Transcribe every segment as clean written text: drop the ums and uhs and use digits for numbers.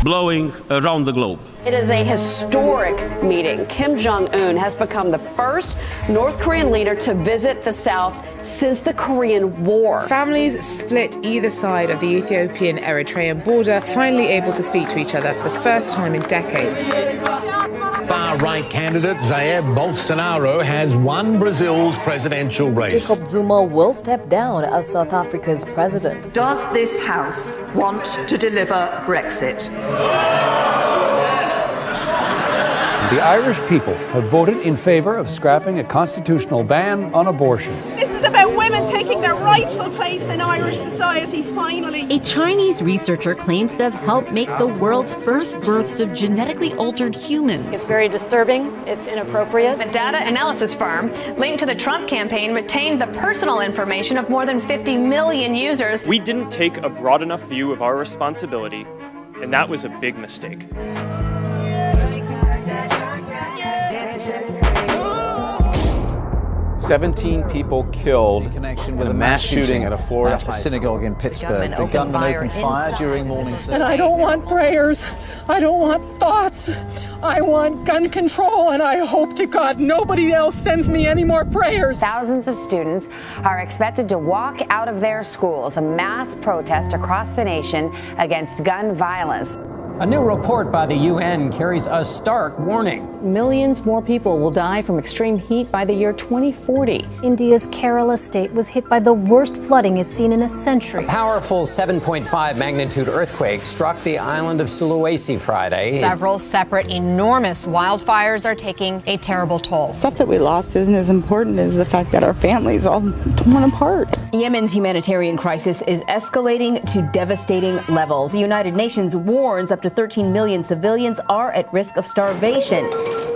blowing around the globe. It is a historic meeting. Kim Jong-un has become the first North Korean leader to visit the South since the Korean War. Families split either side of the Ethiopian-Eritrean border, finally able to speak to each other for the first time in decades. Far-right candidate Jair Bolsonaro has won Brazil's presidential race. Jacob Zuma will step down as South Africa's president. Does this House want to deliver Brexit? The Irish people have voted in favour of scrapping a constitutional ban on abortion. This is about women taking their rightful place in Irish society, finally. A Chinese researcher claims to have helped make the world's first births of genetically altered humans. It's very disturbing. It's inappropriate. A data analysis firm linked to the Trump campaign retained the personal information of more than 50 million users. We didn't take a broad enough view of our responsibility, and that was a big mistake. 17 people killed in connection with a mass shooting at a Florida high synagogue in Pittsburgh. The gunman opened fire during morning service. And I don't want prayers. I don't want thoughts. I want gun control, and I hope to God nobody else sends me any more prayers. Thousands of students are expected to walk out of their schools, a mass protest across the nation against gun violence. A new report by the UN carries a stark warning. Millions more people will die from extreme heat by the year 2040. India's Kerala state was hit by the worst flooding it's seen in a century. A powerful 7.5 magnitude earthquake struck the island of Sulawesi Friday. Several separate enormous wildfires are taking a terrible toll. Stuff that we lost isn't as important as the fact that our families all torn apart. Yemen's humanitarian crisis is escalating to devastating levels. The United Nations warns up to 13 million civilians are at risk of starvation.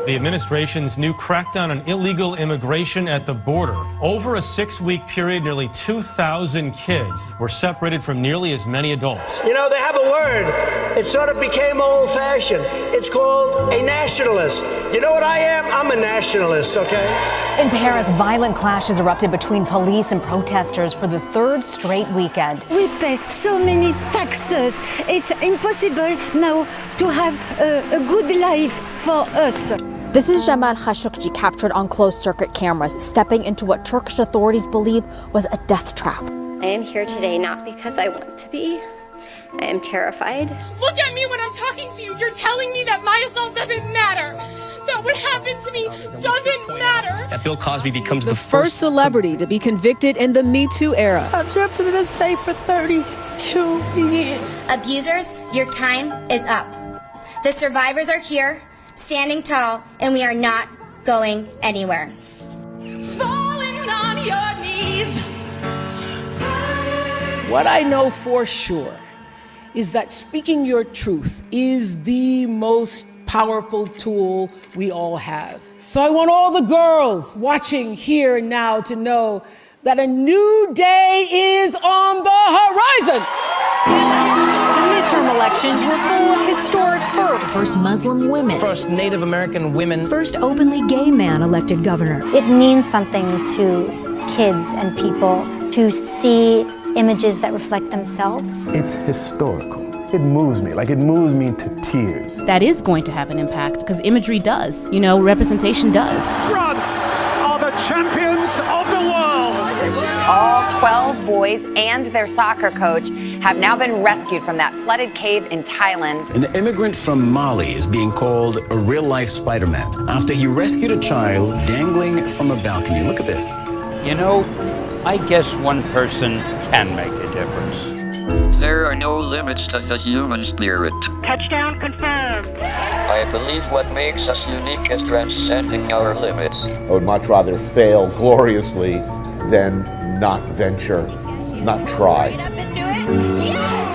The administration's new crackdown on illegal immigration at the border. Over a 6-week period, nearly 2,000 kids were separated from nearly as many adults. You know, they have a word. It sort of became old-fashioned. It's called a nationalist. You know what I am? I'm a nationalist, okay? In Paris, violent clashes erupted between police and protesters for the third straight weekend. We pay so many taxes. It's impossible now to have a good life for us. This is Jamal Khashoggi captured on closed-circuit cameras, stepping into what Turkish authorities believe was a death trap. I am here today not because I want to be. I am terrified. Look at me when I'm talking to you. You're telling me that my assault doesn't matter. That what happened to me doesn't matter. That Bill Cosby becomes the first celebrity to be convicted in the Me Too era. I've trapped in this state for 32 years. Abusers, your time is up. The survivors are here, standing tall, and we are not going anywhere. Falling on your knees. What I know for sure is that speaking your truth is the most powerful tool we all have. So I want all the girls watching here and now to know that a new day is on the horizon. The midterm elections were full of historic firsts. First Muslim women. First Native American women. First openly gay man elected governor. It means something to kids and people to see images that reflect themselves. It's historical. It moves me, like it moves me to tears. That is going to have an impact because imagery does, representation does. France are the champions of the world. All 12 boys and their soccer coach have now been rescued from that flooded cave in Thailand. An immigrant from Mali is being called a real-life Spider-Man after he rescued a child dangling from a balcony. Look at this. I guess one person can make a difference. There are no limits to the human spirit. Touchdown confirmed. I believe what makes us unique is transcending our limits. I would much rather fail gloriously than not venture, not try. Get up and do it. Yeah!